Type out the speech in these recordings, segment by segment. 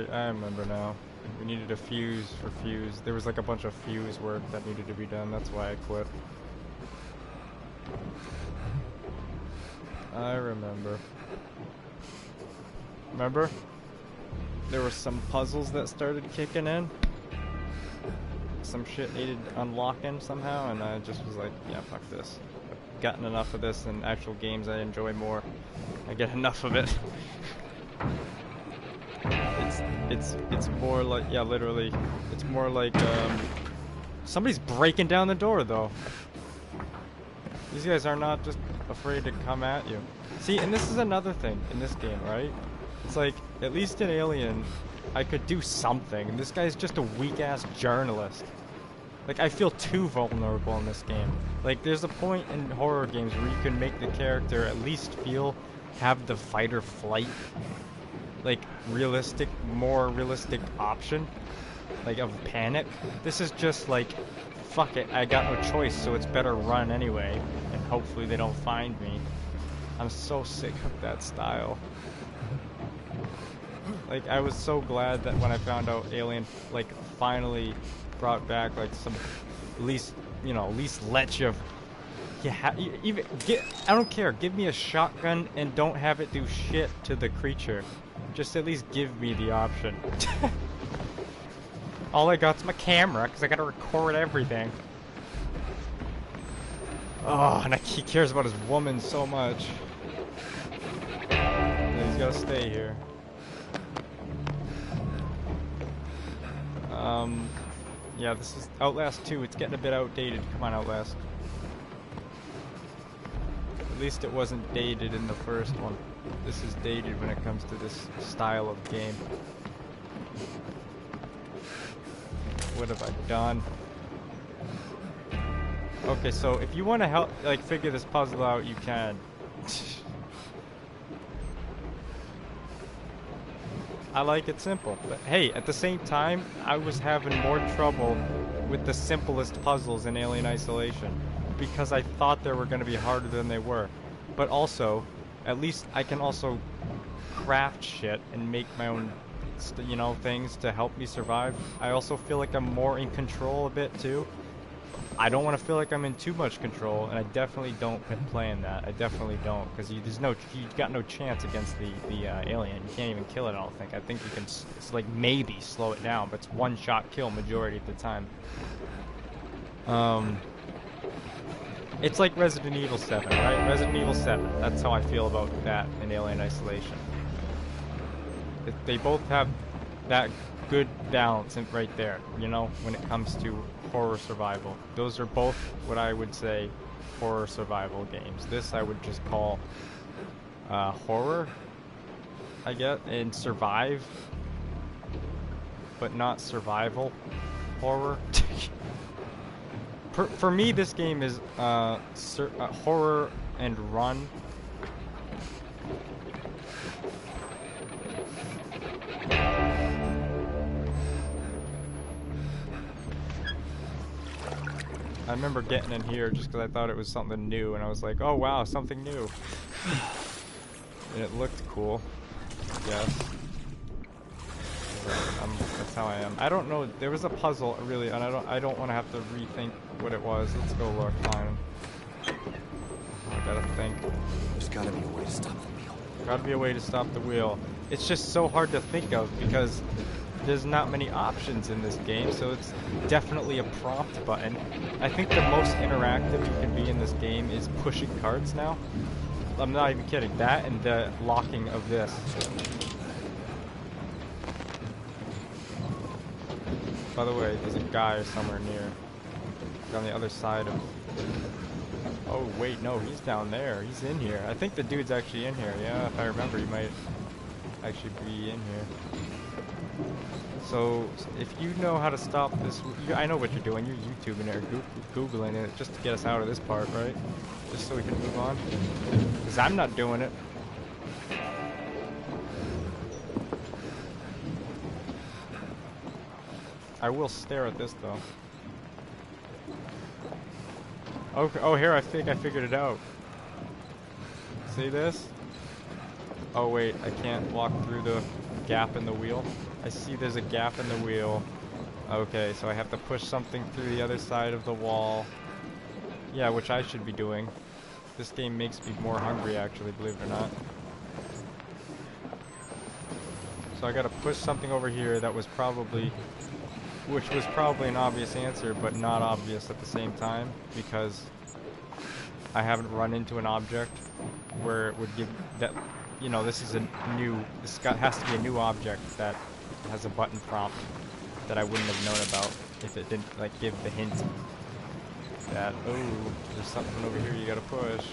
right, I remember now. We needed a fuse for fuse. There was like a bunch of fuse work that needed to be done. That's why I quit. I remember. Remember? There were some puzzles that started kicking in. Some shit needed unlocking somehow, and I just was like, yeah, fuck this. I've gotten enough of this, and actual games I enjoy more. I get enough of it. It's more like, yeah, literally, it's more like, somebody's breaking down the door, though. These guys are not just afraid to come at you. See, and this is another thing in this game, right? It's like, at least in Alien, I could do something, and this guy's just a weak-ass journalist. Like, I feel too vulnerable in this game. Like, there's a point in horror games where you can make the character at least have the fight or flight, like, more realistic option, like, of panic. This is just like, fuck it, I got no choice, so it's better run anyway, and hopefully they don't find me. I'm so sick of that style. Like, I was so glad that when I found out Alien, like, finally brought back, like, some, at least let you, I don't care, give me a shotgun and don't have it do shit to the creature. Just at least give me the option. All I got's my camera, because I gotta record everything. Oh, and he cares about his woman so much. And he's gotta stay here. Yeah, this is Outlast 2. It's getting a bit outdated. Come on, Outlast. At least it wasn't dated in the first one. This is dated when it comes to this style of game. What have I done? Okay, so if you want to help, like, figure this puzzle out, you can. I like it simple, but hey, at the same time, I was having more trouble with the simplest puzzles in Alien Isolation because I thought they were going to be harder than they were. But also, at least I can also craft shit and make my own, things to help me survive. I also feel like I'm more in control a bit too. I don't want to feel like I'm in too much control, and I definitely don't playing that. I definitely don't, because you got no chance against the alien. You can't even kill it. I don't think. I think you can, it's like maybe slow it down, but it's one shot kill majority of the time. It's like Resident Evil 7, right? Resident Evil 7. That's how I feel about that in Alien Isolation. They both have that good balance right there, when it comes to horror survival. Those are both what I would say horror survival games. This I would just call horror, I guess, and survive, but not survival horror. For me, this game is horror and run. I remember getting in here just because I thought it was something new, and I was like, oh wow, something new. And it looked cool, yes. That's how I am. I don't know, there was a puzzle, really, and I don't want to have to rethink what it was. Let's go look, fine. I gotta think. There's gotta be a way to stop the wheel. Gotta be a way to stop the wheel. It's just so hard to think of, because there's not many options in this game, so it's definitely a prompt button. I think the most interactive you can be in this game is pushing cards now. I'm not even kidding. That and the locking of this. By the way, there's a guy somewhere near. On the other side of... Oh, wait, no, he's down there. He's in here. I think the dude's actually in here. Yeah, if I remember, he might actually be in here. So, if you know how to stop this... I know what you're doing. You're YouTubing it or Googling it just to get us out of this part, right? Just so we can move on. Because I'm not doing it. I will stare at this, though. Okay, oh, here, I think I figured it out. See this? Oh, wait, I can't walk through the gap in the wheel. I see there's a gap in the wheel. Okay, so I have to push something through the other side of the wall. Yeah, which I should be doing. This game makes me more hungry, actually, believe it or not. So I gotta push something over here that was probably... which was probably an obvious answer, but not obvious at the same time, because I haven't run into an object where it would give that... You know, this is a new... This has to be a new object that has a button prompt that I wouldn't have known about if it didn't, like, give the hint that, oh, there's something over here you gotta push.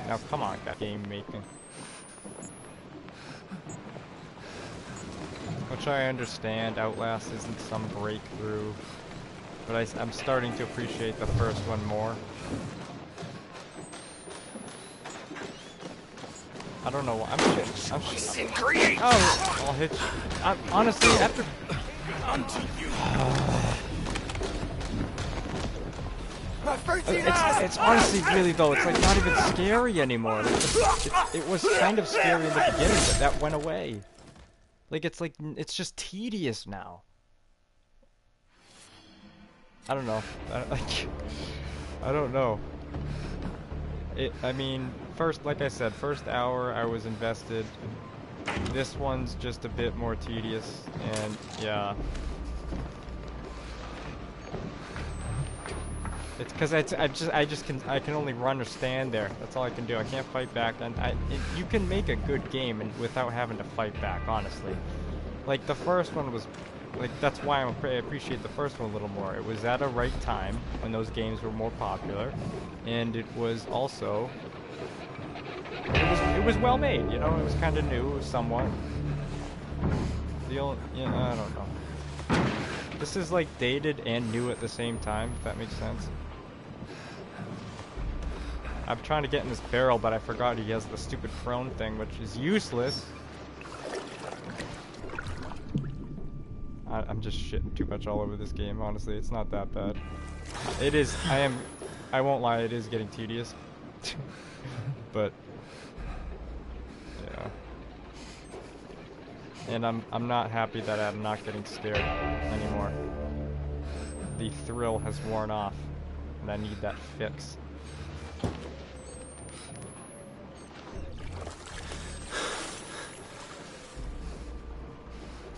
Now, come on, game making. Which I understand, Outlast isn't some breakthrough, but I'm starting to appreciate the first one more. I don't know. I'm shit. Oh, I'll hit you. Honestly, after. It's honestly really though. It's like not even scary anymore. Like, it was kind of scary in the beginning, but that went away. Like it's just tedious now. I don't know. I don't know. I mean, like I said, first hour I was invested. This one's just a bit more tedious, and yeah. It's because I can only run or stand there. That's all I can do. I can't fight back, and you can make a good game without having to fight back. Honestly, like the first one was, like that's why I appreciate the first one a little more. It was at a right time when those games were more popular, and it was also it was well made. You know, it was kind of new, somewhat. I don't know. This is like dated and new at the same time, if that makes sense. I'm trying to get in this barrel, but I forgot he has the stupid prone thing, which is useless. I'm just shitting too much all over this game, honestly. It's not that bad. It is, I won't lie, it is getting tedious. But, yeah. And I'm not happy that I'm not getting scared anymore. The thrill has worn off, and I need that fix.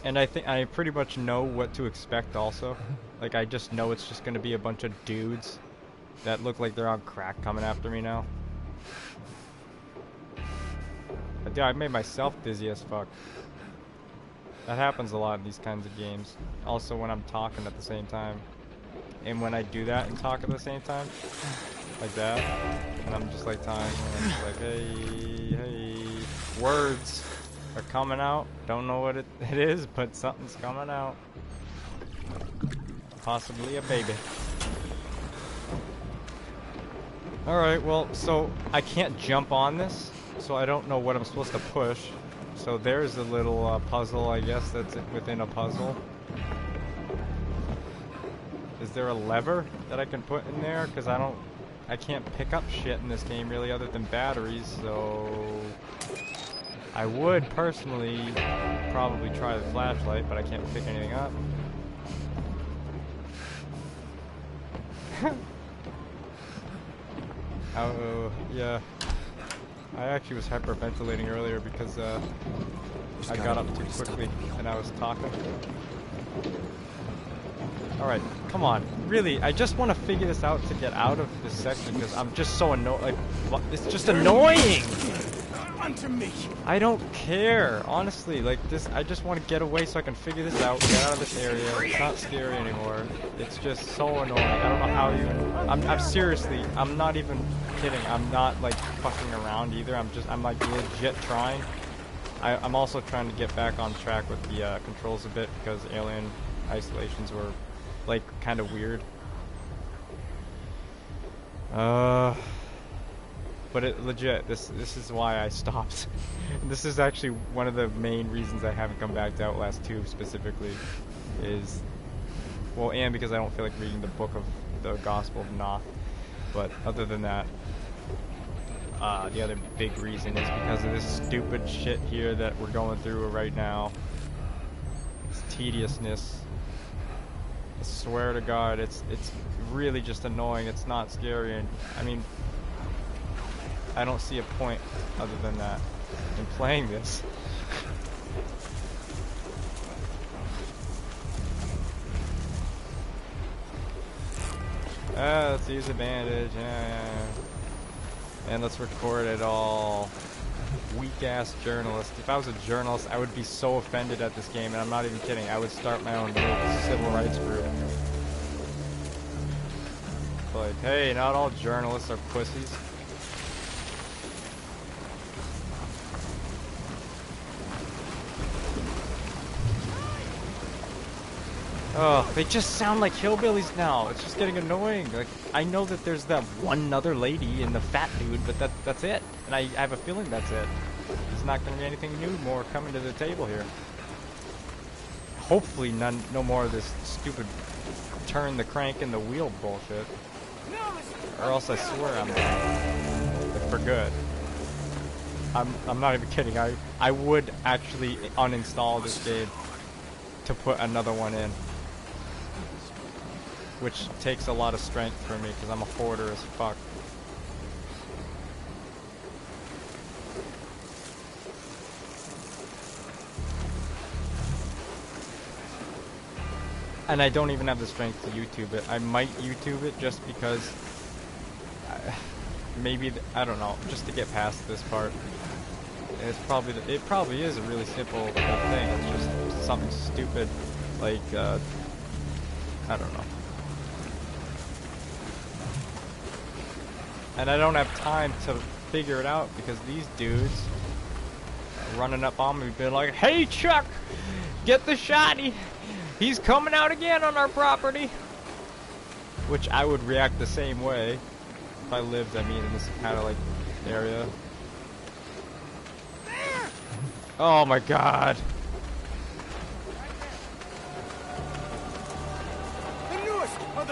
And I think I pretty much know what to expect also. Like I just know it's just gonna be a bunch of dudes that look like they're on crack coming after me now. Dude, I made myself dizzy as fuck. That happens a lot in these kinds of games. Also when I'm talking at the same time. And when I do that and talk at the same time, like that, and I'm just like talking, and I'm just like, hey, words are coming out. Don't know what it is, but something's coming out. Possibly a baby. Alright, well, so I can't jump on this, so I don't know what I'm supposed to push. So there's a little puzzle, I guess, that's within a puzzle. Is there a lever that I can put in there? Because I can't pick up shit in this game really other than batteries, so I would personally probably try the flashlight, but I can't pick anything up. Oh, yeah. I actually was hyperventilating earlier because I got up too quickly and I was talking. Alright, come on. Really, I just want to figure this out to get out of this section because I'm just so annoyed. Like, it's just annoying! Unto me. I don't care, honestly. Like, this, I just want to get away so I can figure this out, get out of this area. It's not scary anymore. It's just so annoying. I don't know how you... I'm seriously, I'm not even kidding. I'm not, like, fucking around either. I'm like, legit trying. I'm also trying to get back on track with the controls a bit because Alien Isolations were, like, kind of weird. But it legit, this is why I stopped. This is actually one of the main reasons I haven't come back to Outlast 2 specifically. Is, well, and because I don't feel like reading the book of the Gospel of Noth. But other than that, the other big reason is because of this stupid shit here that we're going through right now. It's tediousness. I swear to God, it's really just annoying. It's not scary, and I mean, I don't see a point other than that in playing this. Let's use a bandage, yeah. And let's record it all. Weak-ass journalist. If I was a journalist, I would be so offended at this game, and I'm not even kidding. I would start my own little civil rights group. Like, hey, not all journalists are pussies. Oh, they just sound like hillbillies now. It's just getting annoying. Like, I know that there's that one other lady and the fat dude, but that's it. And I have a feeling that's it. There's not going to be anything new more coming to the table here. Hopefully no more of this stupid turn the crank in the wheel bullshit. Or else I swear I'm done. For good. I'm not even kidding. I would actually uninstall this game to put another one in. Which takes a lot of strength for me, because I'm a hoarder as fuck. And I don't even have the strength to YouTube it. I might YouTube it just because... maybe, I don't know, just to get past this part. It's probably, it probably is a really simple thing. It's just something stupid, like, I don't know. And I don't have time to figure it out because these dudes are running up on me being like, hey Chuck, get the shotty. He's coming out again on our property. Which I would react the same way if I lived, I mean, in this kind of like area. Oh my God.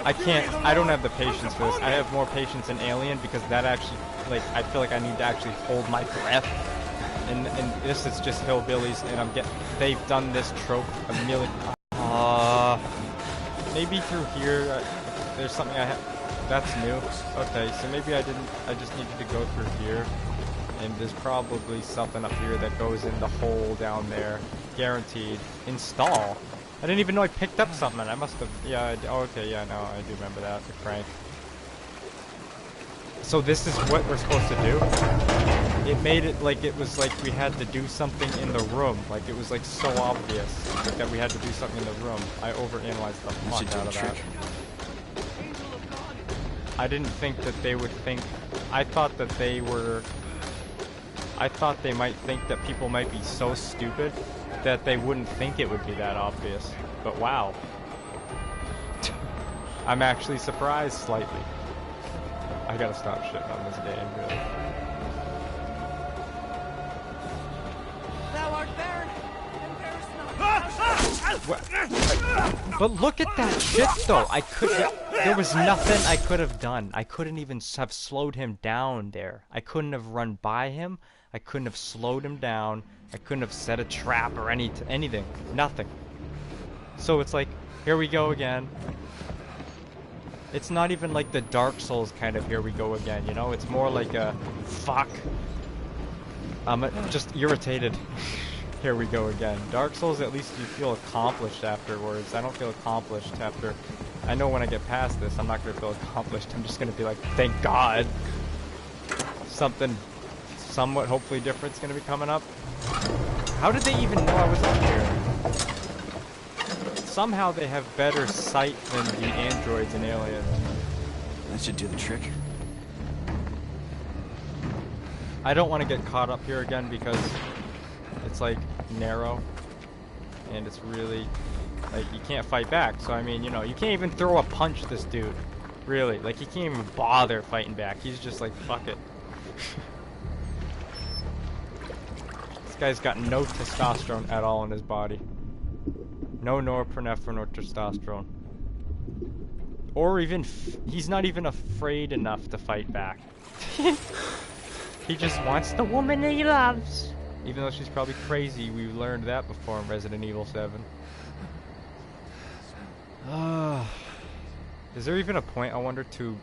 I don't have the patience for this. I have more patience in Alien because that actually, like, I feel like I need to actually hold my breath. And this is just hillbillies, and they've done this trope a million. Maybe through here, there's something that's new. Okay, so maybe I just needed to go through here. And there's probably something up here that goes in the hole down there. Guaranteed. Install. I didn't even know I picked up something. I must have, yeah, okay, yeah, no, I do remember that, the crank. So this is what we're supposed to do? It made it like it was like we had to do something in the room. Like it was like so obvious that we had to do something in the room. I overanalyzed the fuck out of that. I didn't think that they would think, I thought they might think that people might be so stupid that they wouldn't think it would be that obvious. But wow. I'm actually surprised slightly. I gotta stop shitting on this game, really. Thou art barren, and bearest not. But look at that shit, though. There was nothing I could have done. I couldn't even have slowed him down there. I couldn't have run by him. I couldn't have slowed him down. I couldn't have set a trap or anything. Nothing. So it's like, here we go again. It's not even like the Dark Souls kind of here we go again, you know? It's more like a, fuck. I'm just irritated. Here we go again. Dark Souls, at least you feel accomplished afterwards. I don't feel accomplished after... I know when I get past this, I'm not going to feel accomplished. I'm just going to be like, thank God. Something somewhat, hopefully different is going to be coming up. How did they even know I was up here? Somehow they have better sight than the androids in Alien. That should do the trick. I don't want to get caught up here again because it's like narrow and it's really like you can't fight back. So I mean, you know, you can't even throw a punch this dude. Really, like he can't even bother fighting back. He's just like, fuck it. This guy's got no testosterone at all in his body. No norepinephrine or testosterone. Or even, he's not even afraid enough to fight back. He just wants the woman that he loves. Even though she's probably crazy, we learned that before in Resident Evil 7. Is there even a point, I wonder, to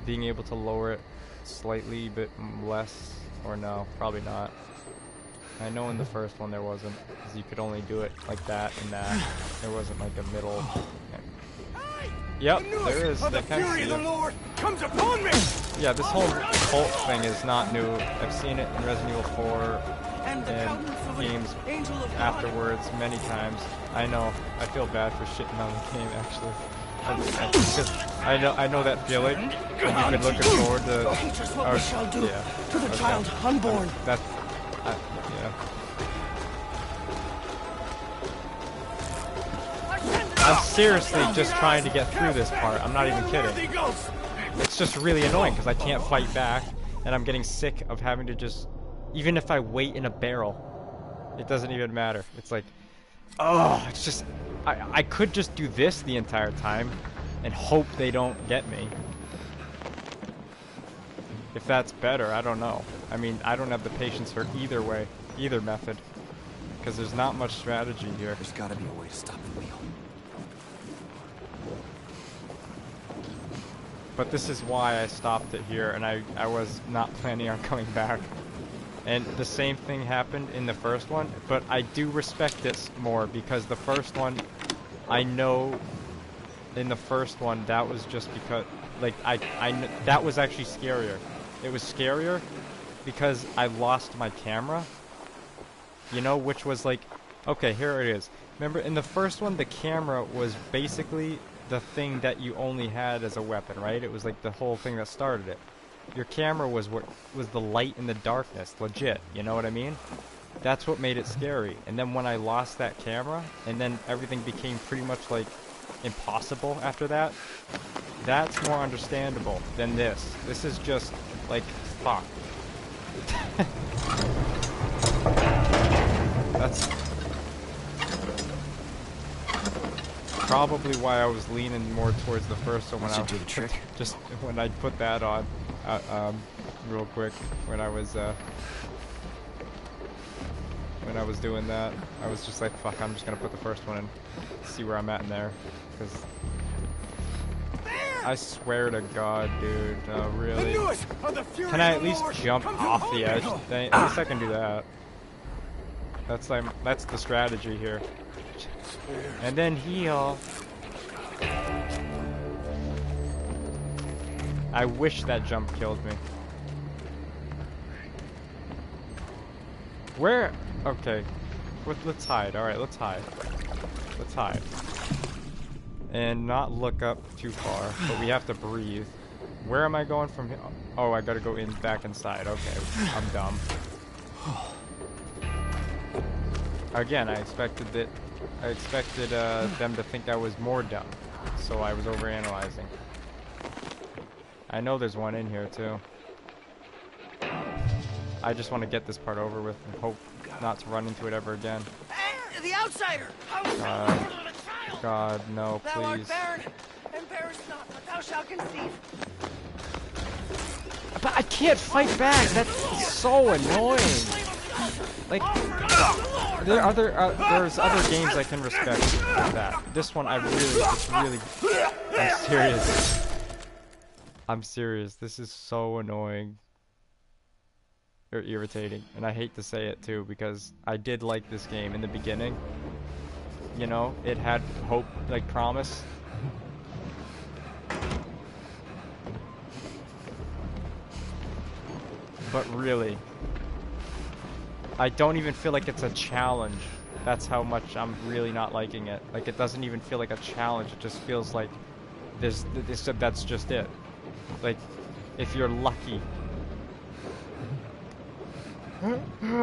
being able to lower it slightly bit less, or no? Probably not. I know in the first one there wasn't, because you could only do it like that and that. There wasn't like a middle. Yep, there is. They can see it. Comes upon me. Yeah, this whole cult thing is not new. I've seen it in Resident Evil 4 and games afterwards many times. I know. I feel bad for shitting on the game, actually. Because I know that feeling. And you've been looking forward to. What we shall do to the child unborn. That's. Yeah. I'm seriously just trying to get through this part. I'm not even kidding. It's just really annoying because I can't fight back, and I'm getting sick of having to just. Even if I wait in a barrel, it doesn't even matter. It's like, oh, it's just. I could just do this the entire time and hope they don't get me. If that's better, I don't know. I mean, I don't have the patience for either way, either method, because there's not much strategy here. There's gotta be a way to stop the wheel. But this is why I stopped it here, and I was not planning on coming back. And the same thing happened in the first one, but I do respect this more, because the first one, I know in the first one, that was just because, like, that was actually scarier. It was scarier because I lost my camera, you know, which was like, okay, here it is. Remember, in the first one, the camera was basically the thing that you only had as a weapon, right? It was like the whole thing that started it. Your camera was what was the light in the darkness, legit, you know what I mean? That's what made it scary. And then when I lost that camera, and then everything became pretty much like impossible after that, that's more understandable than this. This is just like, fuck. That's probably why I was leaning more towards the first one when I do the trick. Just when I put that on, real quick, when I was doing that, I was just like, fuck, I'm just gonna put the first one and see where I'm at in there, because I swear to God, dude, really? Can I at least jump off the edge? At least I can do that. That's the strategy here. And then heal. I wish that jump killed me. Where? Okay. Let's hide. Alright, let's hide. Let's hide. And not look up too far, but we have to breathe. Where am I going from here? Oh, I gotta go back inside. Okay, I'm dumb. Again, I expected them to think I was more dumb, so I was overanalyzing. I know there's one in here too. I just want to get this part over with and hope not to run into it ever again. The outsider! God, no, Thou art please. barren, and bearest not, but thou shalt conceive. But I can't fight back. That's so annoying. Like, there's other games I can respect like that. This one, I'm serious. I'm serious. This is so annoying. Or irritating. And I hate to say it too, because I did like this game in the beginning. You know, it had hope, like promise. But really, I don't even feel like it's a challenge. That's how much I'm really not liking it. Like, it doesn't even feel like a challenge. It just feels like that's just it. Like, if you're lucky.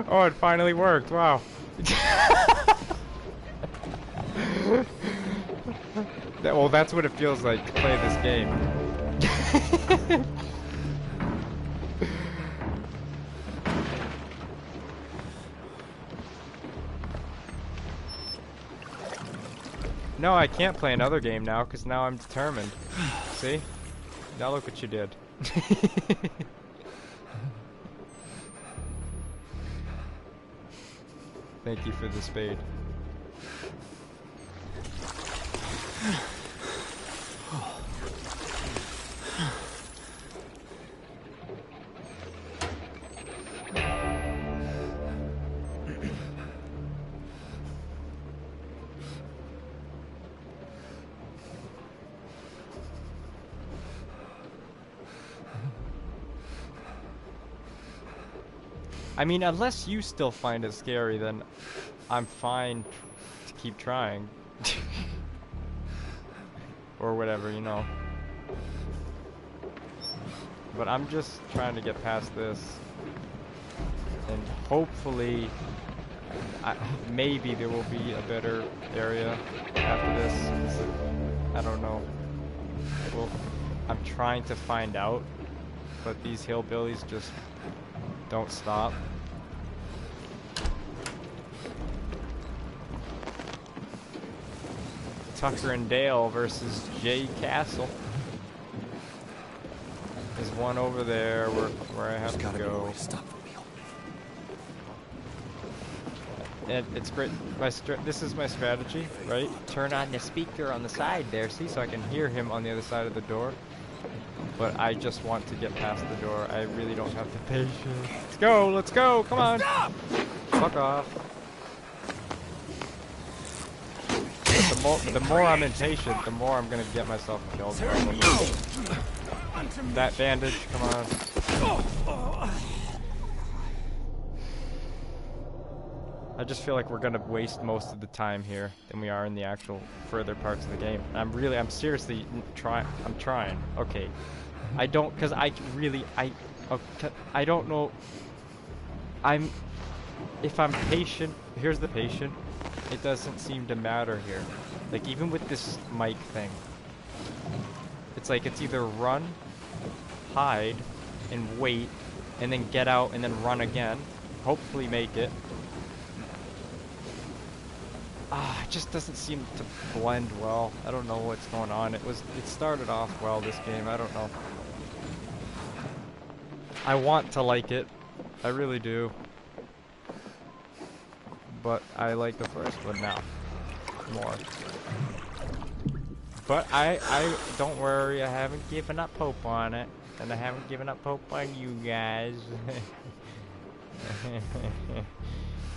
Oh, it finally worked. Wow. Well, that's what it feels like to play this game. No, I can't play another game now, because now I'm determined. See? Now look what you did. Thank you for the spade. I mean, unless you still find it scary, then I'm fine to keep trying. Or whatever, you know. But I'm just trying to get past this. And hopefully, maybe there will be a better area after this. I don't know. Well, I'm trying to find out, but these hillbillies just don't stop. Tucker and Dale versus JCastle. There's one over there where I have to go. And it's great. This is my strategy, right? Turn on the speaker on the side there, see, so I can hear him on the other side of the door. But I just want to get past the door. I really don't have the patience. Let's go, come on. Stop! Fuck off. The more I'm impatient, the more I'm gonna get myself killed. Probably. That bandage, come on. I just feel like we're gonna waste most of the time here than we are in the actual further parts of the game. I'm seriously I'm trying. Okay. I don't, cause I don't know. If I'm patient, here's the patient. It doesn't seem to matter here. Like, even with this mic thing, it's like it's either run, hide, and wait, and then get out and then run again. Hopefully make it. It just doesn't seem to blend well. I don't know what's going on. It started off well, this game. I don't know. I want to like it. I really do. But I like the first one now more. But I don't worry, I haven't given up hope on it, and I haven't given up hope on you guys.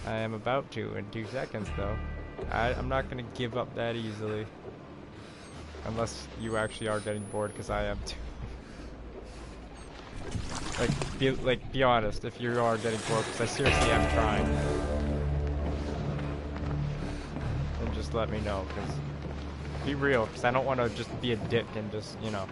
I am about to in 2 seconds though. I'm not gonna give up that easily, unless you actually are getting bored, because I am too. Be honest if you are getting bored, because I seriously am trying. And just let me know, because be real, because I don't want to just be a dick and just, you know.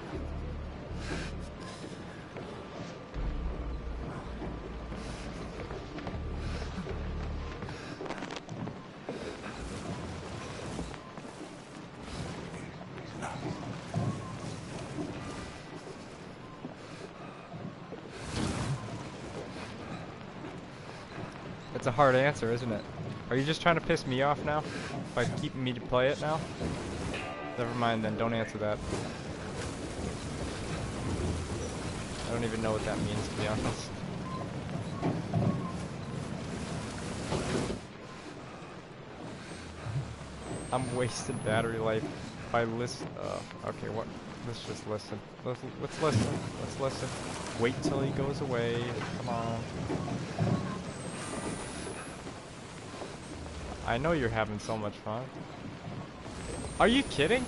It's a hard answer, isn't it? Are you just trying to piss me off now? By keeping me to play it now? Never mind then, don't answer that. I don't even know what that means, to be honest. I'm wasted battery life by okay, what? Let's just listen. Let's listen. Let's listen. Wait till he goes away. Come on. I know you're having so much fun. Are you kidding?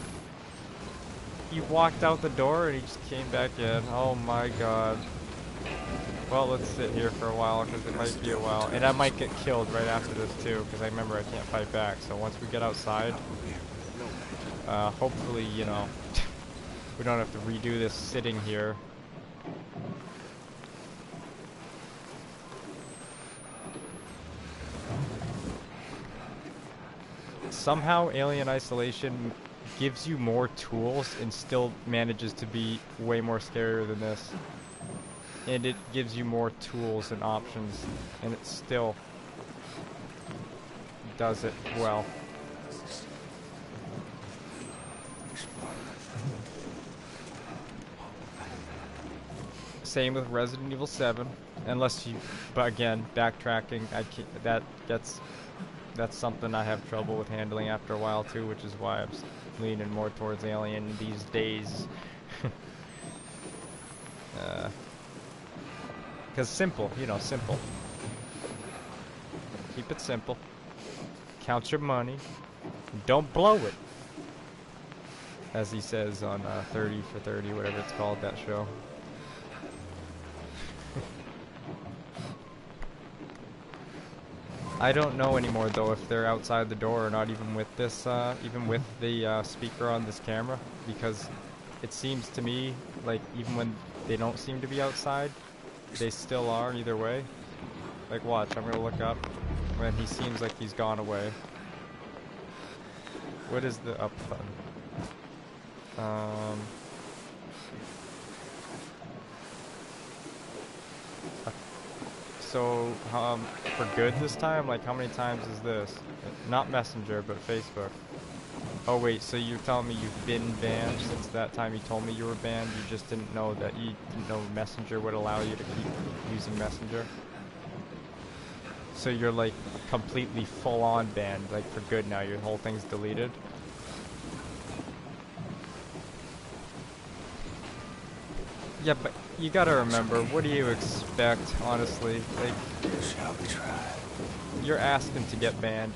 He walked out the door and he just came back in. Oh my god. Well, let's sit here for a while, because it might be a while. And I might get killed right after this too, because I remember I can't fight back. So once we get outside, hopefully, you know, we don't have to redo this sitting here. Somehow Alien Isolation gives you more tools and still manages to be way more scarier than this. And it gives you more tools and options, and it still does it well. Same with Resident Evil 7, unless you, but again, backtracking, that gets that's something I have trouble with handling after a while too, which is why I'm leaning more towards Alien these days. Because simple, you know, simple. Keep it simple. Count your money. Don't blow it. As he says on 30 for 30, whatever it's called, that show. I don't know anymore though if they're outside the door or not, even with this, even with the speaker on this camera, because it seems to me like even when they don't seem to be outside, they still are either way. Like watch, I'm gonna look up when he seems like he's gone away. What is the up button? So, for good this time? Like, how many times is this? Not Messenger, but Facebook. Oh wait, so you're telling me you've been banned since that time you told me you were banned? You just didn't know that you didn't know Messenger would allow you to keep using Messenger? So you're like completely full-on banned, like for good now, your whole thing's deleted? Yeah, but you gotta remember, what do you expect, honestly? Like, Shall we try? you're asking to get banned.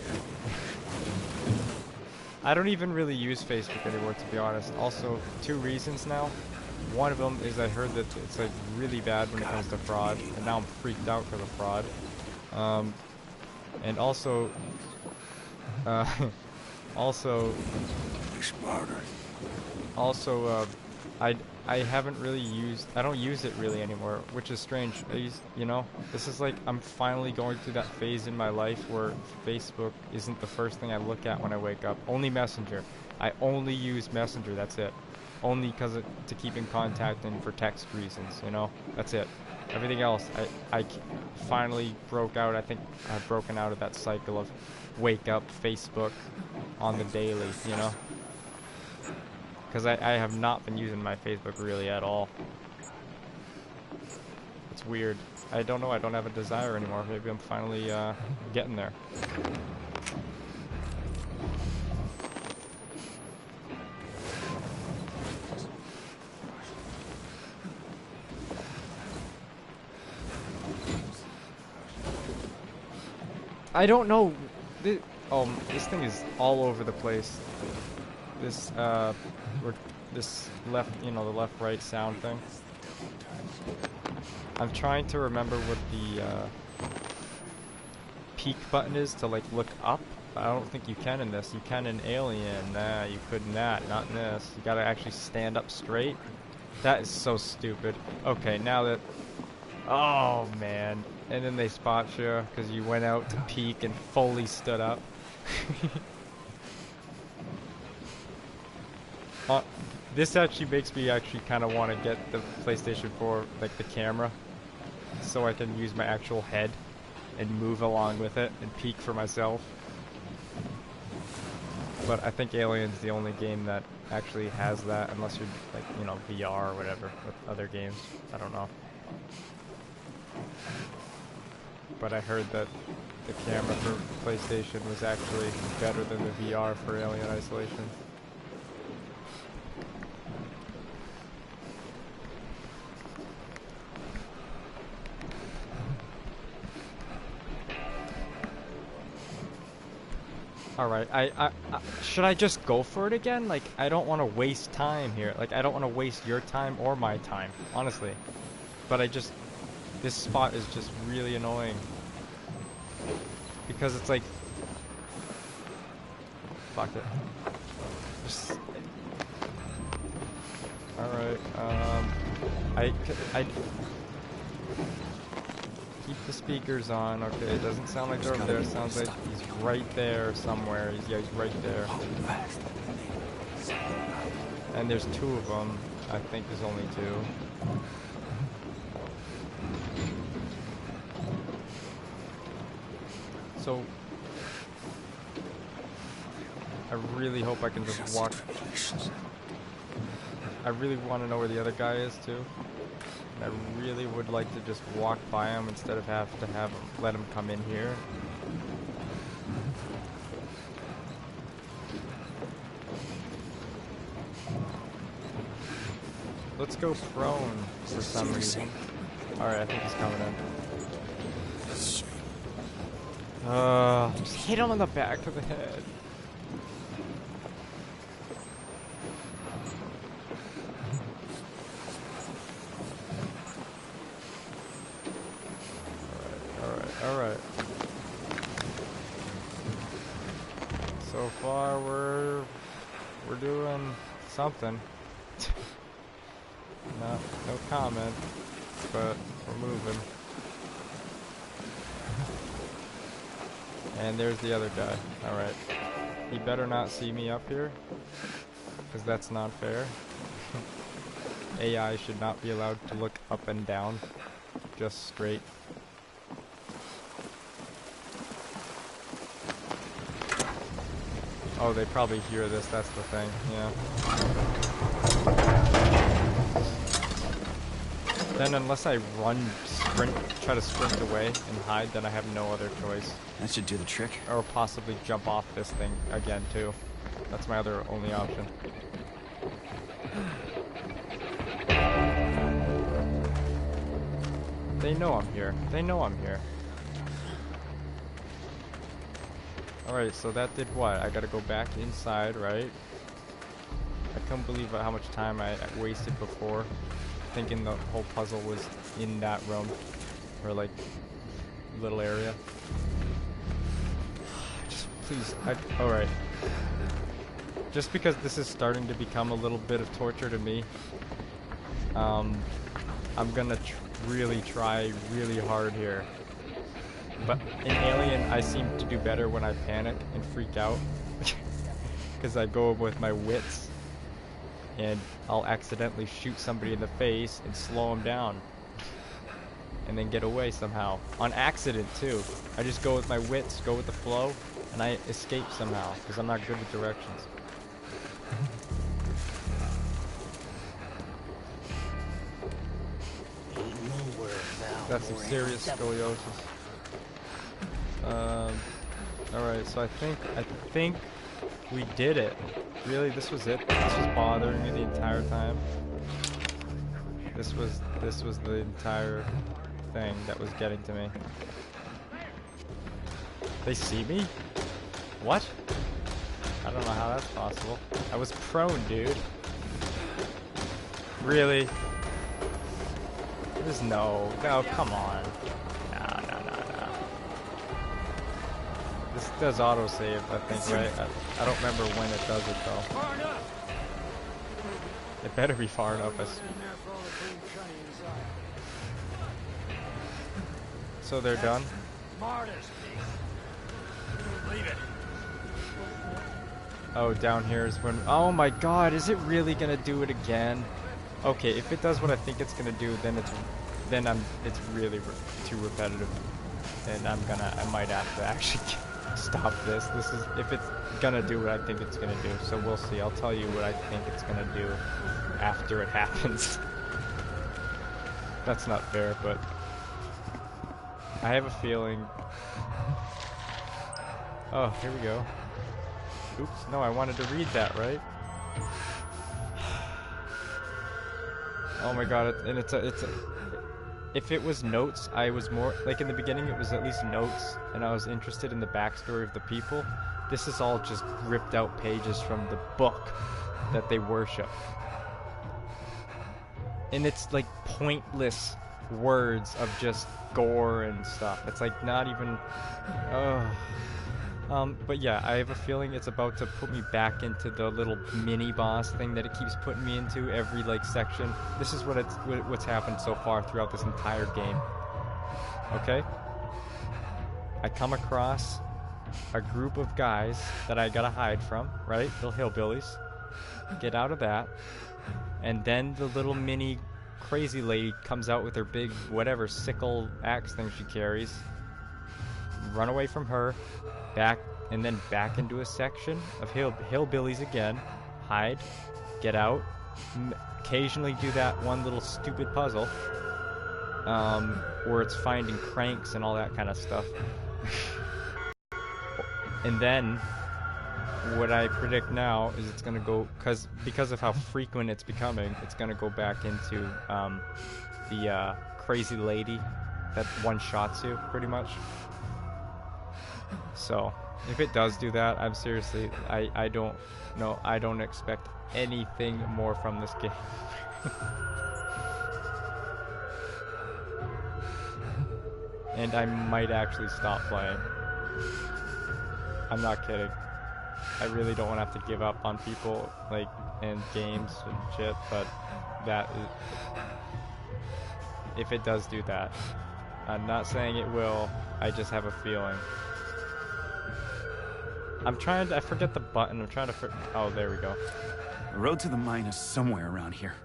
I don't even really use Facebook anymore, to be honest. Also, 2 reasons now. One of them is I heard that it's like really bad when it comes to fraud, and now I'm freaked out because of fraud. And also, also, I haven't really used, I don't use it really anymore, which is strange. You know, this is like, I'm finally going through that phase in my life where Facebook isn't the first thing I look at when I wake up. Only Messenger. I only use Messenger, that's it. Only because to keep in contact and for text reasons, you know? That's it. Everything else, I finally broke out. I think I've broken out of that cycle of wake up Facebook on the daily, you know? Because I have not been using my Facebook really at all. It's weird. I don't know, I don't have a desire anymore. Maybe I'm finally getting there. I don't know. This thing is all over the place. This this left, you know, the left-right sound thing. I'm trying to remember what the peek button is to like look up. I don't think you can in this. You can in Alien. Nah, you could in that. Not in this. You gotta actually stand up straight. That is so stupid. Okay, now that. Oh man. And then they spot you because you went out to peek and fully stood up. This actually makes me actually kind of want to get the PlayStation 4, like the camera, so I can use my actual head and move along with it and peek for myself. But I think Alien's the only game that actually has that, unless you're like, you know, VR or whatever with other games. I don't know. But I heard that the camera for PlayStation was actually better than the VR for Alien Isolation. Alright, should I just go for it again? Like, I don't want to waste time here. Like, I don't want to waste your time or my time, honestly. But this spot is just really annoying. Because it's like... Fuck it. Alright, I keep the speakers on. Okay, it doesn't sound like they're over there. It sounds like he's right there somewhere. He's right there. And there's 2 of them. I think there's only 2. So, I really hope I can just walk. I really want to know where the other guy is too. And I really would like to just walk by him instead of let him come in here. Let's go prone for some reason. Alright, I think he's coming in. Just hit him on the back of the head. Alright. So far we're doing something. No comment, but we're moving. And there's the other guy. Alright. He better not see me up here, because that's not fair. AI should not be allowed to look up and down, just straight. Oh, they probably hear this, that's the thing, yeah. Then unless I try to sprint away and hide, then I have no other choice. That should do the trick. Or possibly jump off this thing again, too. That's my other only option. They know I'm here. They know I'm here. Alright, so that did what? I gotta go back inside, right? I can't believe how much time I wasted before thinking the whole puzzle was in that room. Or like, little area. Just please, alright. Just because this is starting to become a little bit of torture to me, I'm gonna really try really hard here. But in Alien, I seem to do better when I panic and freak out. Because I go with my wits. And I'll accidentally shoot somebody in the face and slow them down. And then get away somehow. On accident, too. I just go with my wits, go with the flow, and I escape somehow. Because I'm not good with directions. That's some serious scoliosis. Alright, so I think we did it. Really, this was it? This was bothering me the entire time? This was the entire thing that was getting to me. They see me? What? I don't know how that's possible. I was prone, dude. Really? There's no, come on. No. This does autosave, I think, right? I don't remember when it does it, though. It better be far enough. So they're done? Oh, down here is when... Oh my god, is it really gonna do it again? Okay, if it does what I think it's gonna do, then it's really too repetitive. And I might have to actually stop this. If it's gonna do what I think it's gonna do, so we'll see. I'll tell you what I think it's gonna do after it happens. That's not fair, but I have a feeling. Oh, here we go. Oops, no, I wanted to read that, right? Oh my god, and it's a if it was notes, I was more, like in the beginning it was at least notes, and I was interested in the backstory of the people. This is all just ripped out pages from the book that they worship. And it's like pointless words of just gore and stuff. It's like not even, but yeah, I have a feeling it's about to put me back into the little mini boss thing that it keeps putting me into every like section. This is what's happened so far throughout this entire game. Okay? I come across a group of guys that I gotta hide from, right? The hillbillies. Get out of that. And then the little mini crazy lady comes out with her big whatever sickle axe thing she carries. Run away from her. Back, and then back into a section of hillbillies again. Hide, get out, occasionally do that one little stupid puzzle, where it's finding cranks and all that kind of stuff. And then what I predict now is it's gonna go, because of how frequent it's becoming, it's gonna go back into the crazy lady that one-shots you, pretty much. So, if it does do that, I'm seriously, I don't know, I don't expect anything more from this game. And I might actually stop playing. I'm not kidding. I really don't want to have to give up on people, like, and games and shit, but that is, if it does do that. I'm not saying it will, I just have a feeling. I'm trying to, I forget the button, I'm trying to, oh, there we go. The road to the mine is somewhere around here.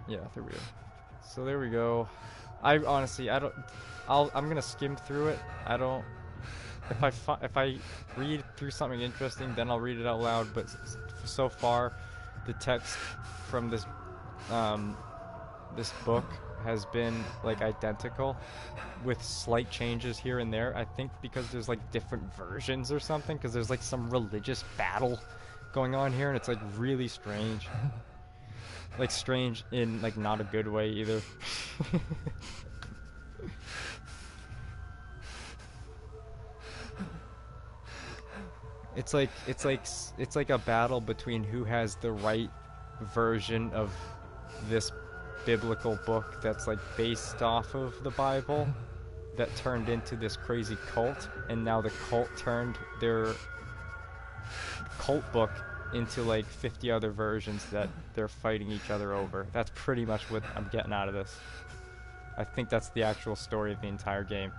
Yeah, there we go. So there we go. I honestly, I'm gonna skim through it. I don't, if I read through something interesting, then I'll read it out loud, but so far, the text from this, this book has been, like, identical, with slight changes here and there. I think because there's, like, different versions or something, because there's, like, some religious battle going on here, and it's, like, really strange. Like, strange in, like, not a good way either. It's like a battle between who has the right version of this biblical book that's, like, based off of the Bible, that turned into this crazy cult, and now the cult turned their cult book into, like, 50 other versions that they're fighting each other over. That's pretty much what I'm getting out of this. I think that's the actual story of the entire game.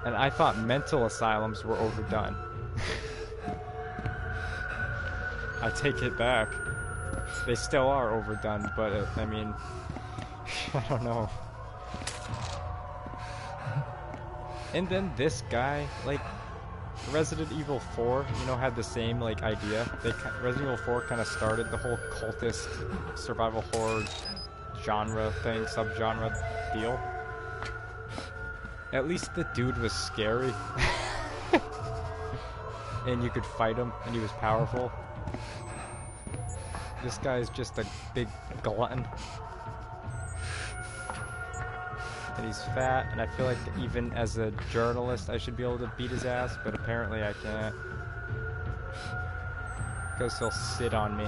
And I thought mental asylums were overdone. I take it back. They still are overdone, but I mean, I don't know. And then this guy, like, Resident Evil 4, you know, had the same, like, idea. Resident Evil 4 kind of started the whole cultist survival horror genre thing, subgenre deal. At least the dude was scary. And you could fight him, and he was powerful. This guy's just a big glutton. And he's fat, and I feel like even as a journalist I should be able to beat his ass, but apparently I can't. Because he'll sit on me.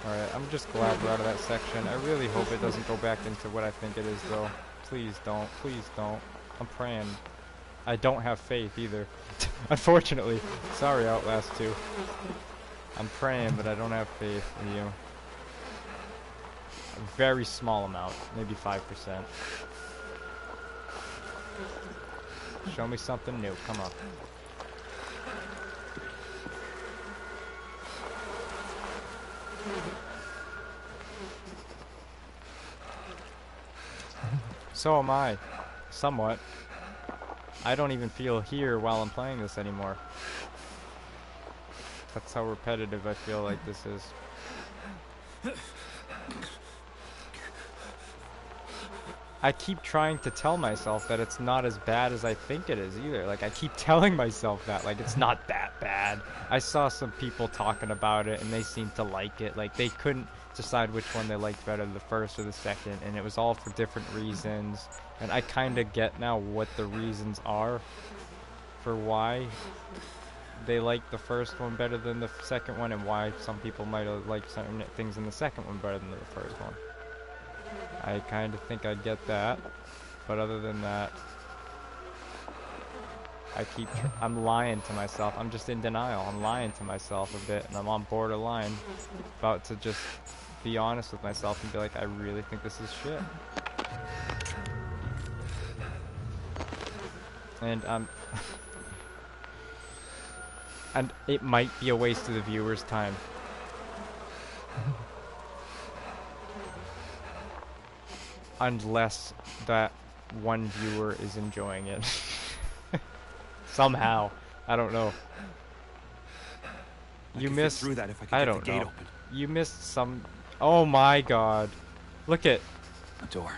Alright, I'm just glad we're out of that section. I really hope it doesn't go back into what I think it is, though. Please don't. Please don't. I'm praying. I don't have faith, either. Unfortunately. Sorry, Outlast 2. I'm praying, but I don't have faith in you. A very small amount. Maybe 5%. Show me something new. Come on. So am I. Somewhat. I don't even feel here while I'm playing this anymore. That's how repetitive I feel like this is. I keep trying to tell myself that it's not as bad as I think it is either. Like, I keep telling myself that, like, it's not that bad. I saw some people talking about it and they seemed to like it. Like, they couldn't decide which one they liked better, the first or the second, and it was all for different reasons. And I kind of get now what the reasons are for why they like the first one better than the second one, and why some people might have liked certain things in the second one better than the first one. I kind of think I get that, but other than that, I'm lying to myself. I'm just in denial. I'm lying to myself a bit, and I'm on borderline, about to just be honest with myself and be like, I really think this is shit. And And it might be a waste of the viewer's time. Unless that one viewer is enjoying it. Somehow. I don't know. You missed... through that if I could I get don't the gate know. open. You missed some... Oh my god. Look at... A door.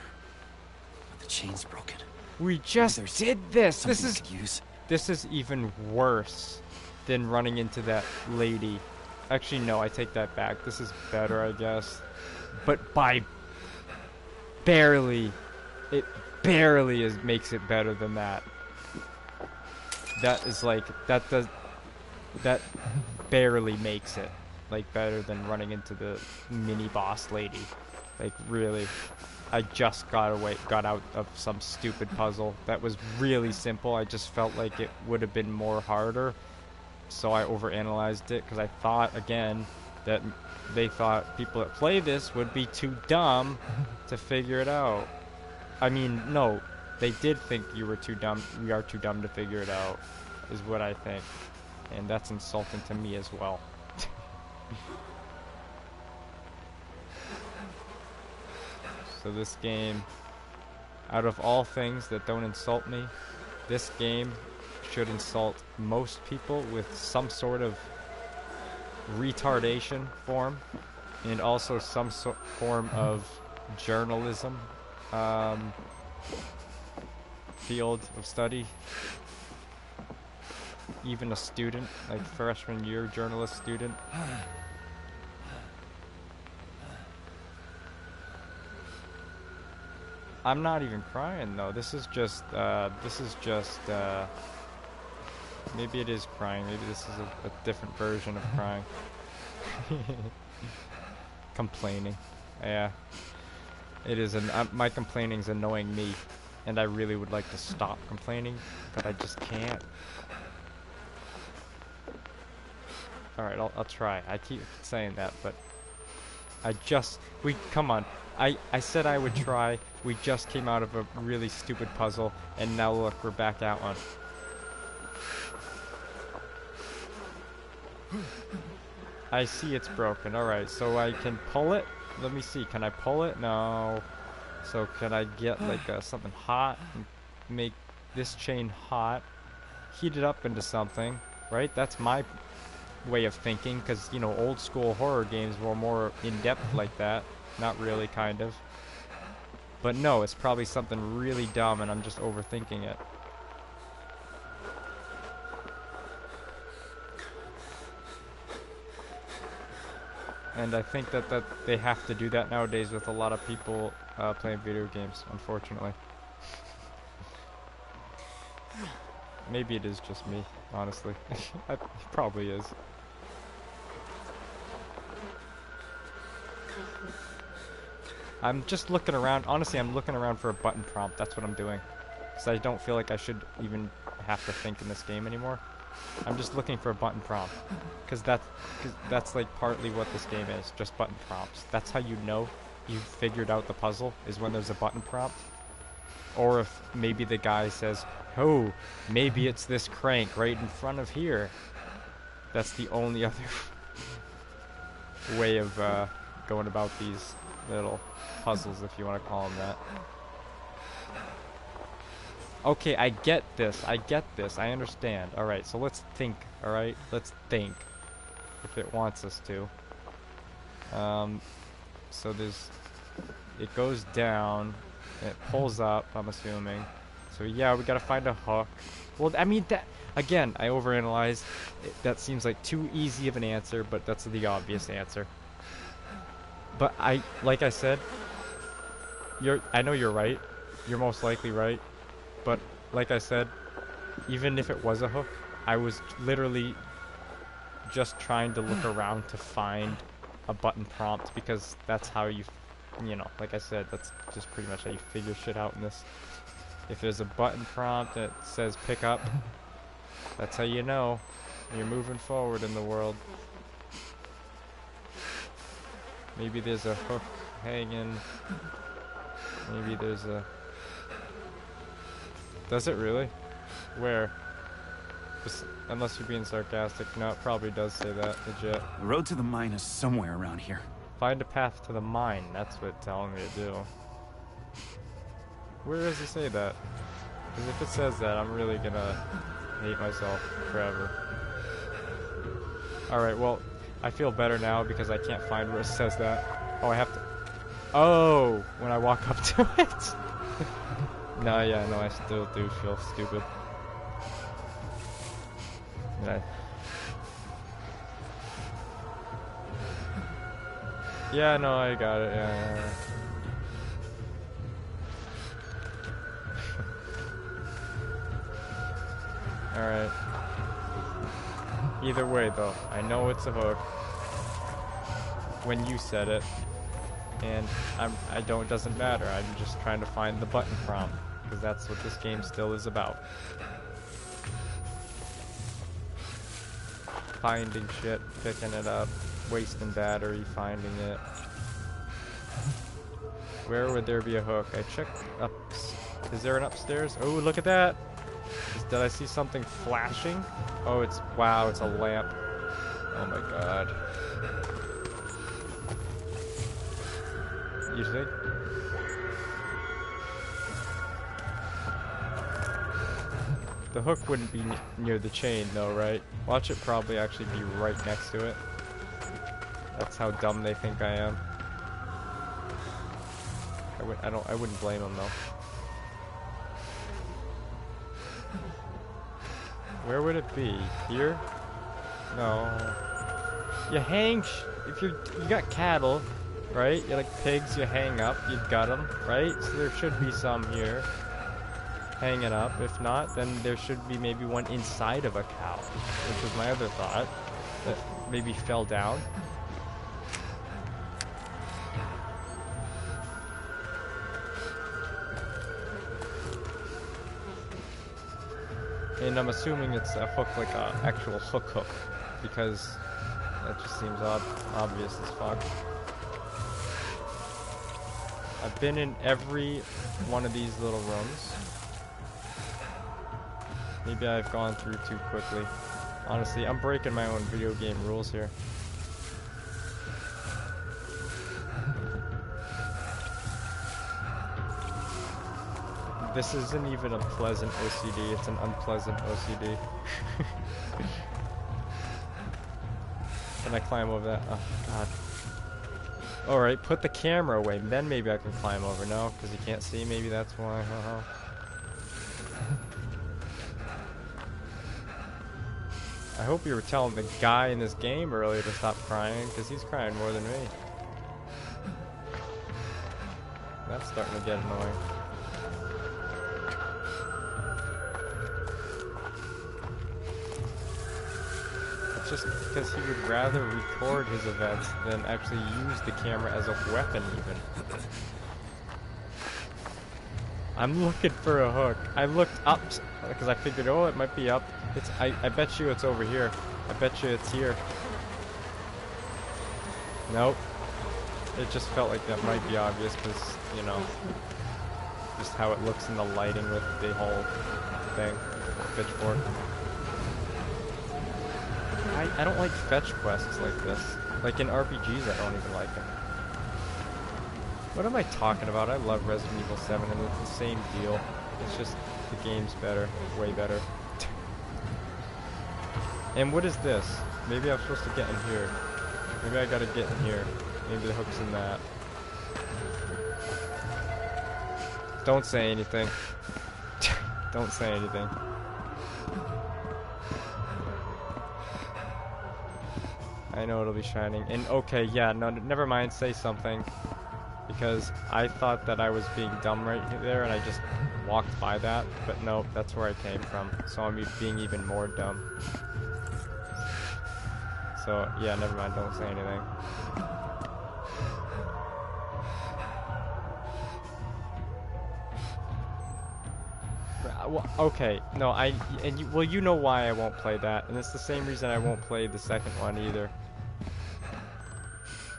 The chain's broken. We just There's did this! Something I could use. This is even worse than running into that lady. Actually, no, I take that back. This is better, I guess. But by barely, it barely makes it better than that. That is like, that barely makes it like better than running into the mini boss lady. Like really, I just got out of some stupid puzzle that was really simple. I just felt like it would have been more harder, so I overanalyzed it because I thought again that they thought people that play this would be too dumb to figure it out. I mean, no, they did think you were too dumb. We are too dumb to figure it out, is what I think, and that's insulting to me as well. So this game, out of all things that don't insult me, this game should insult most people with some sort of retardation form, and also some form of journalism field of study. Even a student, like freshman year journalist student. I'm not even crying though. This is just maybe it is crying. Maybe this is a different version of crying. Complaining. Yeah. It is, my complaining's annoying me, and I really would like to stop complaining, but I just can't. Alright, I'll try. I keep saying that, but come on. I said I would try. We just came out of a really stupid puzzle, and now look, we're back at one. I see it's broken. Alright, so I can pull it? Let me see. Can I pull it? No. So can I get like something hot and make this chain hot? Heat it up into something, right? That's my way of thinking, because, you know, old school horror games were more in-depth like that. Not really, kind of. But no, it's probably something really dumb and I'm just overthinking it. And I think that they have to do that nowadays with a lot of people playing video games, unfortunately. Maybe it is just me, honestly. It probably is. I'm just looking around. Honestly, I'm looking around for a button prompt. That's what I'm doing. Because I don't feel like I should even have to think in this game anymore. I'm just looking for a button prompt. Because that's like partly what this game is. Just button prompts. That's how you know you've figured out the puzzle, is when there's a button prompt. Or if maybe the guy says, oh, maybe it's this crank right in front of here. That's the only other way of going about these little puzzles, if you want to call them that. Okay, I get this. I understand. Alright, so let's think. Alright, let's think. If it wants us to. So it goes down. It pulls up, I'm assuming. So yeah, we gotta find a hook. Well, I mean, that, again, I overanalyzed. That seems like too easy of an answer, but that's the obvious answer. But like I said, I know you're right. You're most likely right. But like I said, even if it was a hook, I was literally just trying to look around to find a button prompt, because that's how you know, like I said, that's just pretty much how you figure shit out in this. If there's a button prompt that says pick up, that's how you know you're moving forward in the world. Maybe there's a hook hanging. Maybe there's a... Does it really? Where? Unless you're being sarcastic. No, it probably does say that, legit. The road to the mine is somewhere around here. Find a path to the mine, that's what it's telling me to do. Where does it say that? Because if it says that, I'm really gonna hate myself forever. Alright, well, I feel better now because I can't find where it says that. Oh, I have to... Oh! When I walk up to it? No, yeah, no, I still do feel stupid. Yeah, no, I got it, yeah. Alright. Either way, though, I know it's a hook. When you said it. And it doesn't matter, I'm just trying to find the button prompt. Because that's what this game still is about. Finding shit, picking it up, wasting battery, finding it. Where would there be a hook? I checked up. Is there an upstairs? Oh, look at that! Did I see something flashing? Oh, wow, it's a lamp. Oh my god. You think? The hook wouldn't be near the chain though, right? Watch it probably actually be right next to it. That's how dumb they think I am. I wouldn't blame them though. Where would it be? Here? No. You hang if you got cattle, right? You like pigs, you hang up, you've got them, right? So there should be some here. Hanging up. If not, then there should be maybe one inside of a cow, which was my other thought, that maybe fell down. And I'm assuming it's a hook, like a actual hook, because that just seems obvious as fuck. I've been in every one of these little rooms. Maybe I've gone through too quickly. Honestly, I'm breaking my own video game rules here. This isn't even a pleasant OCD, it's an unpleasant OCD. Can I climb over that? Oh, God. Alright, put the camera away, then maybe I can climb over. No, because you can't see, maybe that's why. I hope you were telling the guy in this game earlier to stop crying, because he's crying more than me. That's starting to get annoying. It's just because he would rather record his events than actually use the camera as a weapon even. I'm looking for a hook. I looked up because I figured, oh, it might be up. I bet you it's over here. I bet you it's here. Nope. It just felt like that might be obvious because, you know, just how it looks in the lighting with the whole thing. Pitchfork. I don't like fetch quests like this. Like in RPGs, I don't even like them. What am I talking about? I love Resident Evil 7 and it's the same deal. It's just the game's better. Way better. And what is this? Maybe I'm supposed to get in here. Maybe I gotta get in here. Maybe the hook's in that. Don't say anything. Don't say anything. I know it'll be shining. And okay, yeah, no, never mind, say something. Because I thought that I was being dumb right there and I just walked by that. But no, that's where I came from. So I'm being even more dumb. So, yeah, never mind, don't say anything. Okay, no, well, you know why I won't play that, and it's the same reason I won't play the second one either.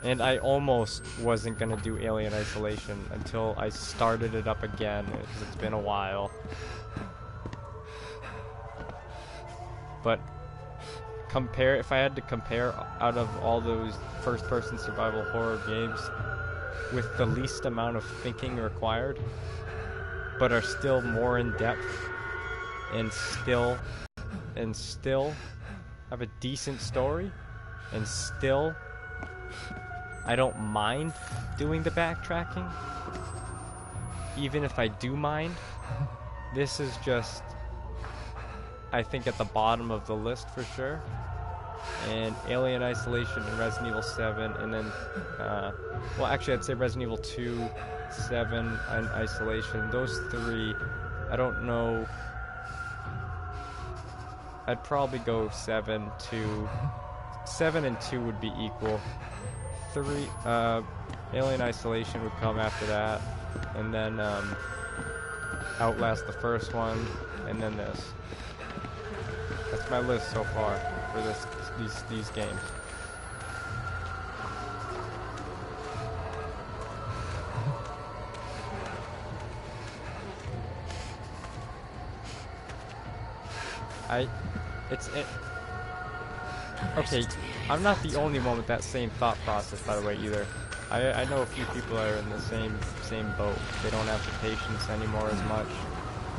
And I almost wasn't gonna do Alien Isolation until I started it up again, because it's been a while. But if I had to compare out of all those first-person survival horror games with the least amount of thinking required, but are still more in depth and still have a decent story, and still I don't mind doing the backtracking, even if I do mind, this is just, I think, at the bottom of the list for sure. And Alien Isolation and Resident Evil 7, and then, well, actually, I'd say Resident Evil 2, 7, and Isolation. Those three, I don't know. I'd probably go 7 and 2 would be equal. 3, Alien Isolation would come after that, and then Outlast, the first one, and then this. That's my list so far for these games. Okay, I'm not the only one with that same thought process, by the way, either. I know a few people that are in the same boat. They don't have the patience anymore as much.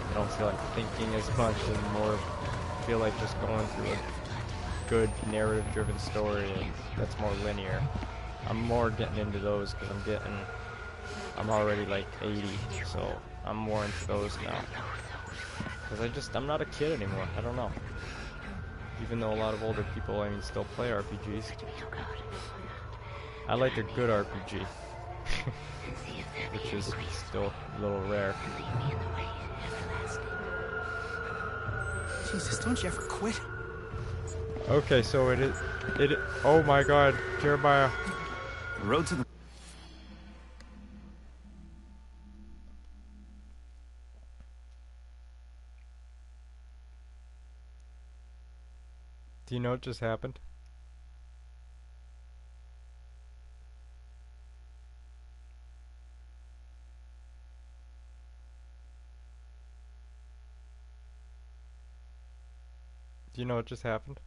They don't feel like thinking as much, and more feel like just going through a good narrative-driven story, and that's more linear. I'm more getting into those because I'm already like 80, so I'm more into those now. Because I'm not a kid anymore. I don't know. Even though a lot of older people, still play RPGs. I like a good RPG. Which is still a little rare. Jesus, don't you ever quit? Okay, so oh my god, Jeremiah. The road to the... Do you know what just happened? Do you know what just happened?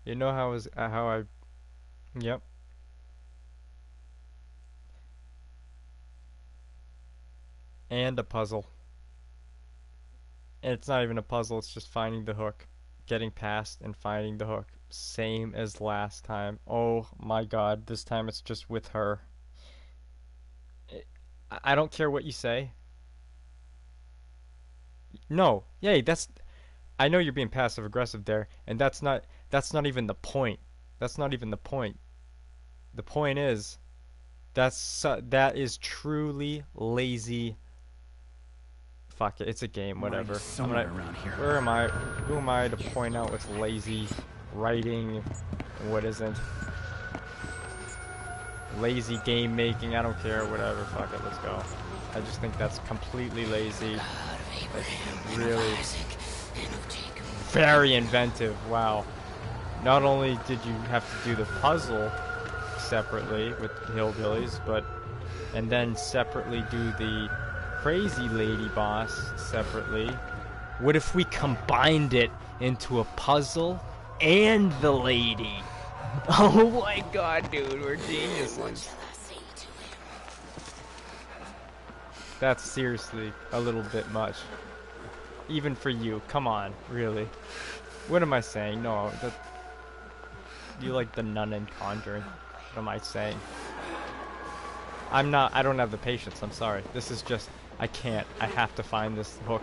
You know how I... Yep. And a puzzle. And it's not even a puzzle, it's just finding the hook. Getting past and finding the hook. Same as last time. Oh my god, this time it's just with her. I don't care what you say. No, yay, I know you're being passive aggressive there, and that's not even the point. That's not even the point. The point is that is truly lazy. Fuck it, it's a game, whatever. Around here. Who am I to point out what's lazy writing and what isn't? Lazy game making, I don't care, whatever, fuck it, let's go. I just think that's completely lazy. That's really very inventive, wow. Not only did you have to do the puzzle separately with hillbillies, and then separately do the crazy lady boss separately. What if we combined it into a puzzle and the lady? Oh my god, dude, we're geniuses. That's seriously a little bit much. Even for you, come on, really. What am I saying? No, you like the Nun in Conjuring. What am I saying? I don't have the patience, I'm sorry. This is just, I can't. I have to find this hook.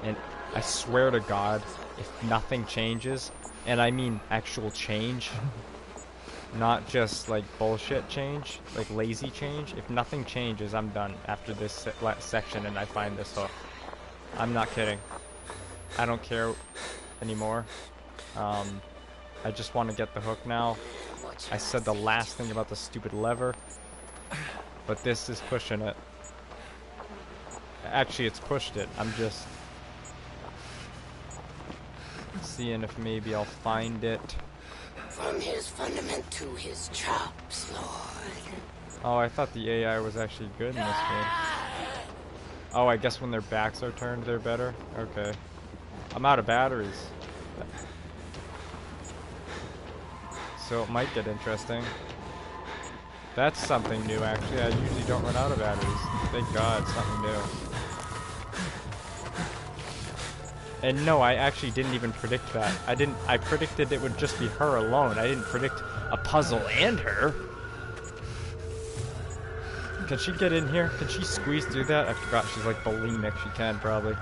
And I swear to God, if nothing changes, and I mean actual change, not just like bullshit change, like lazy change. If nothing changes, I'm done after this section and I find this hook. I'm not kidding. I don't care anymore. I just want to get the hook now. I said the last thing about the stupid lever, but this is pushing it. Actually, it's pushed it. I'm just seeing if maybe I'll find it. From his fundament to his chops, Lord. Oh, I thought the AI was actually good in this game. Oh, I guess when their backs are turned, they're better? Okay. I'm out of batteries. So it might get interesting. That's something new, actually. I usually don't run out of batteries. Thank God, something new. And no, I actually didn't even predict that. I predicted it would just be her alone. I didn't predict a puzzle and her. Can she get in here? Can she squeeze through that? I forgot she's like bulimic. She can, probably.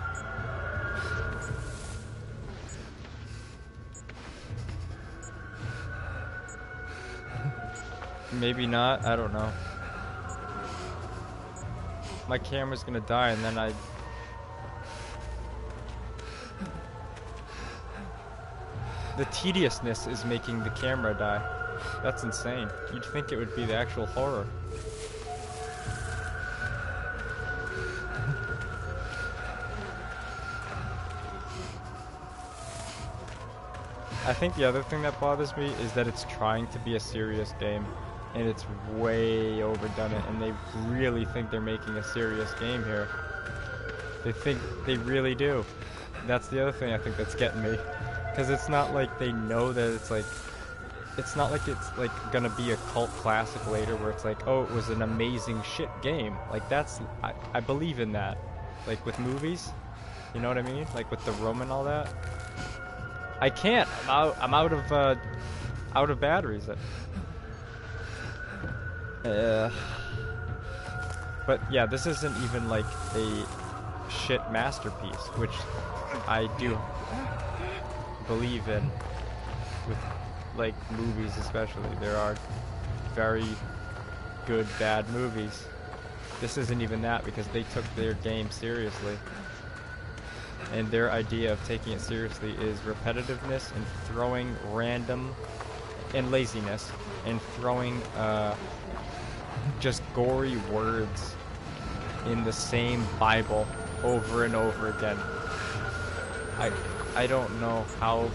Maybe not. I don't know. My camera's gonna die and then I... The tediousness is making the camera die. That's insane. You'd think it would be the actual horror. I think the other thing that bothers me is that it's trying to be a serious game, and it's way overdone it, and they really think they're making a serious game here. They really do. That's the other thing I think that's getting me. Because it's not like they know that it's like, it's not like it's like gonna be a cult classic later where it's like, oh, it was an amazing shit game. Like that's, I believe in that. Like with movies, you know what I mean? Like with the Rome and all that. I can't. I'm out of batteries. But yeah, this isn't even like a shit masterpiece, which I do believe in with like movies especially. There are very good bad movies. This isn't even that because they took their game seriously. And their idea of taking it seriously is repetitiveness and throwing random and laziness and throwing just gory words in the same Bible over and over again. I don't know how.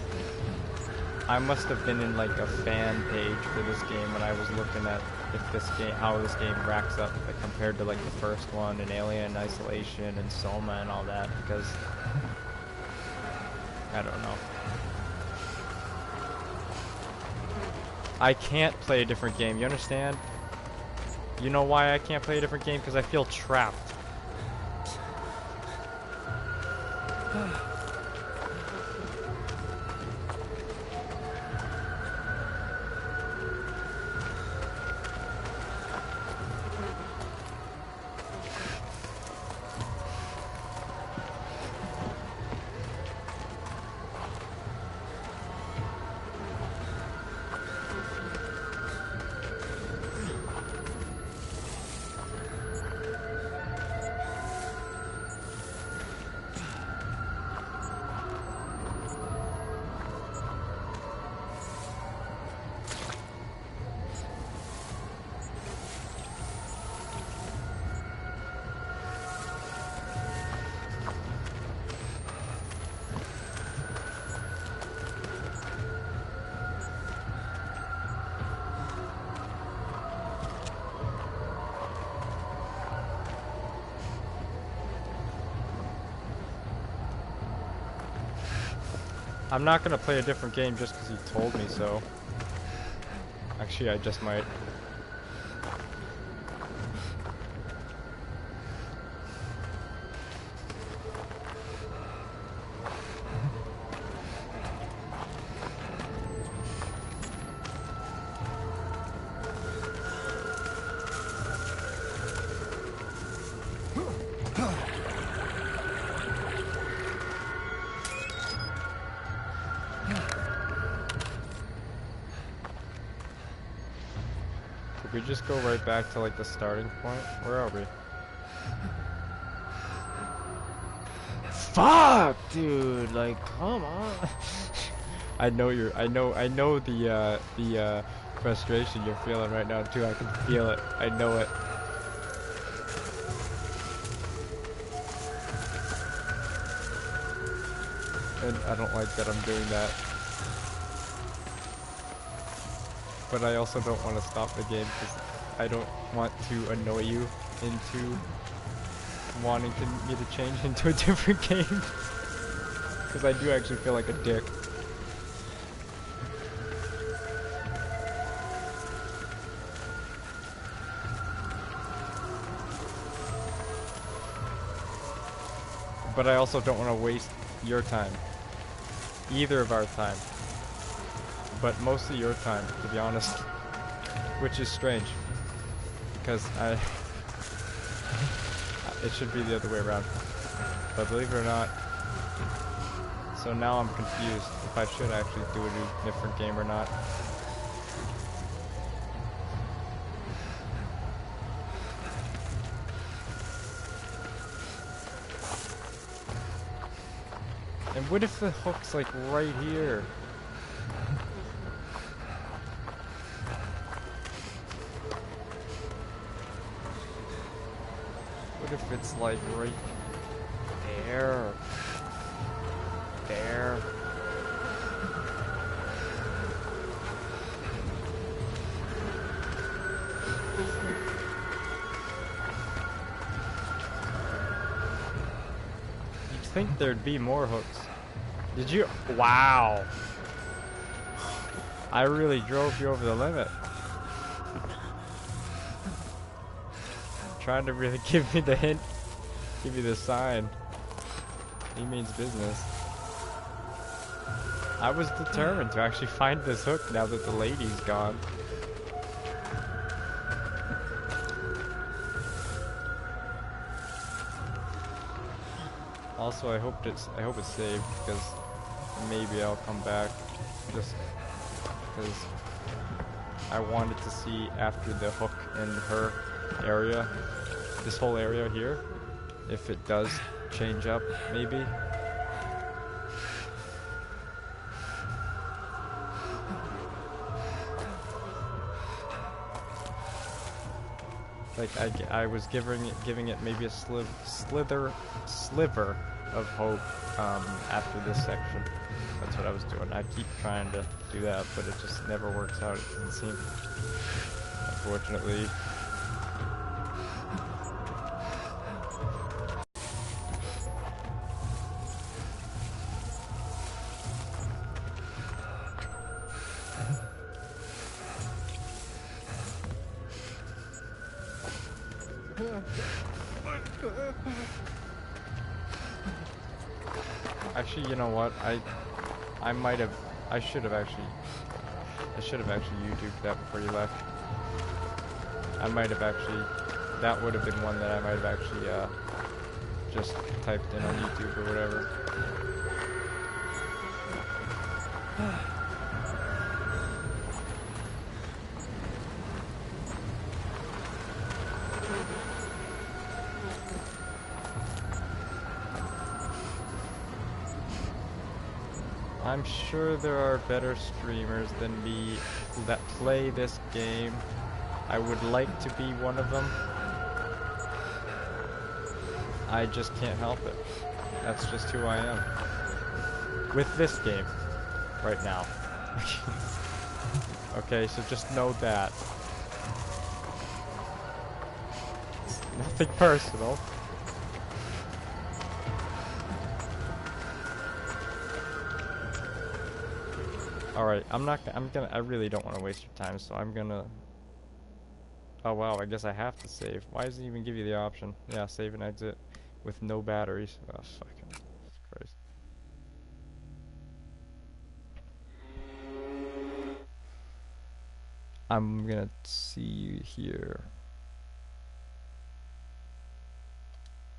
I must have been in like a fan page for this game when I was looking at if this game, how this game racks up like, compared to like the first one and Alien Isolation and Soma and all that, because I don't know. I can't play a different game, you understand? You know why I can't play a different game? Because I feel trapped. I'm not gonna play a different game just because he told me so. Actually, I just might. Did we just go right back to like the starting point? Where are we? Fuck, dude! Like, come on. I know the frustration you're feeling right now too. I can feel it. I know it. And I don't like that I'm doing that. But I also don't want to stop the game because I don't want to annoy you into wanting me to change into a different game. Because I do actually feel like a dick. But I also don't want to waste your time. Either of our time. But mostly your time, to be honest. Which is strange. Because it should be the other way around. But believe it or not, so now I'm confused if I should actually do a different game or not. And what if the hook's like right here? What if it's like right there? There. You'd think there'd be more hooks. Did you? Wow. I really drove you over the limit. Trying to really give me the hint, give you the sign. He means business. I was determined to actually find this hook now that the lady's gone. Also, I hope it's saved because maybe I'll come back just because I wanted to see after the hook in her area, this whole area here, if it does change up, maybe. Like I was giving it maybe a sliver of hope after this section. That's what I was doing. I keep trying to do that, but it just never works out. It doesn't seem, unfortunately. Actually, you know what? I should have actually YouTubed that before you left. That would have been one that I might have actually just typed in on YouTube or whatever. I'm sure there are better streamers than me that play this game. I would like to be one of them. I just can't help it. That's just who I am. With this game. Right now. Okay, so just know that. It's nothing personal. Alright, I really don't want to waste your time, so I'm gonna... Oh wow, I guess I have to save. Why does it even give you the option? Yeah, save and exit with no batteries. Oh, fucking Christ. I'm gonna see you here.